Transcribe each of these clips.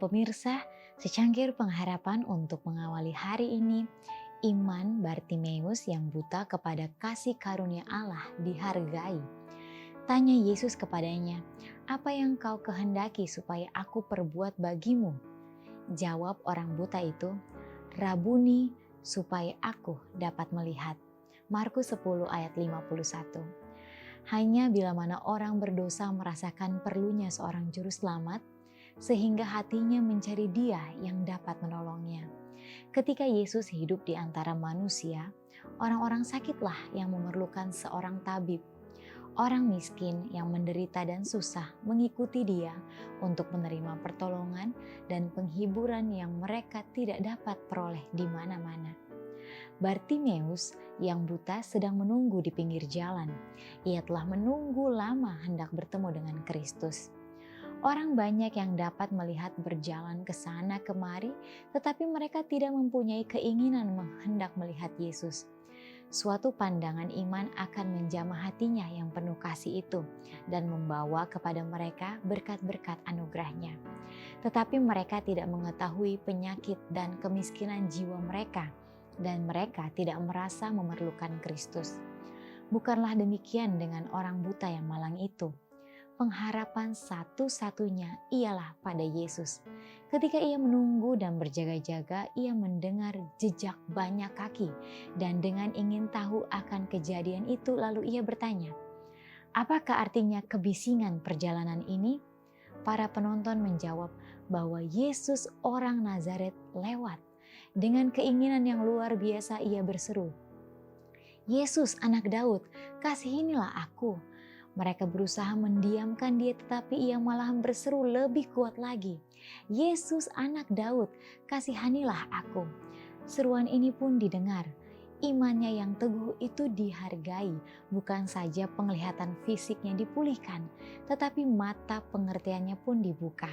pemirsa, secangkir pengharapan untuk mengawali hari ini, iman Bartimeus yang buta kepada kasih karunia Allah dihargai. Tanya Yesus kepadanya, "Apa yang kau kehendaki supaya aku perbuat bagimu?" Jawab orang buta itu, "Rabuni, supaya aku dapat melihat." Markus 10 ayat 51. Hanya bila mana orang berdosa merasakan perlunya seorang juru selamat, sehingga hatinya mencari Dia yang dapat menolongnya. Ketika Yesus hidup di antara manusia, orang-orang sakitlah yang memerlukan seorang tabib. Orang miskin yang menderita dan susah mengikuti Dia untuk menerima pertolongan dan penghiburan yang mereka tidak dapat peroleh di mana-mana. Bartimeus yang buta sedang menunggu di pinggir jalan. Ia telah menunggu lama hendak bertemu dengan Kristus. Orang banyak yang dapat melihat berjalan ke sana kemari, tetapi mereka tidak mempunyai keinginan hendak melihat Yesus. Suatu pandangan iman akan menjamah hatinya yang penuh kasih itu dan membawa kepada mereka berkat-berkat anugerahnya. Tetapi mereka tidak mengetahui penyakit dan kemiskinan jiwa mereka, dan mereka tidak merasa memerlukan Kristus. Bukanlah demikian dengan orang buta yang malang itu. Pengharapan satu-satunya ialah pada Yesus. Ketika ia menunggu dan berjaga-jaga, ia mendengar jejak banyak kaki, dan dengan ingin tahu akan kejadian itu, lalu ia bertanya, "Apakah artinya kebisingan perjalanan ini?" Para penonton menjawab bahwa Yesus orang Nazaret lewat. Dengan keinginan yang luar biasa ia berseru, "Yesus anak Daud, kasihinilah aku." Mereka berusaha mendiamkan dia, tetapi ia malah berseru lebih kuat lagi, "Yesus anak Daud, kasihanilah aku." Seruan ini pun didengar. Imannya yang teguh itu dihargai, bukan saja penglihatan fisiknya dipulihkan, tetapi mata pengertiannya pun dibuka.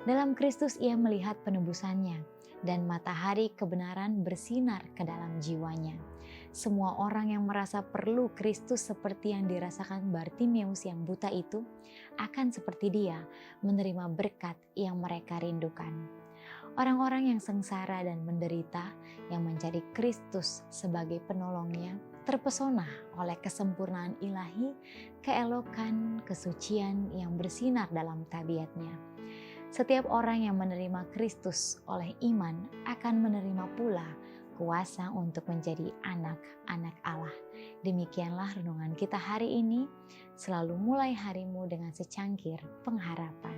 Dalam Kristus ia melihat penebusannya, dan matahari kebenaran bersinar ke dalam jiwanya. Semua orang yang merasa perlu Kristus seperti yang dirasakan Bartimeus yang buta itu, akan seperti dia menerima berkat yang mereka rindukan. Orang-orang yang sengsara dan menderita, yang mencari Kristus sebagai penolongnya, terpesona oleh kesempurnaan ilahi, keelokan, kesucian yang bersinar dalam tabiatnya. Setiap orang yang menerima Kristus oleh iman akan menerima pula kuasa untuk menjadi anak-anak Allah. Demikianlah renungan kita hari ini. Selalu mulai harimu dengan secangkir pengharapan.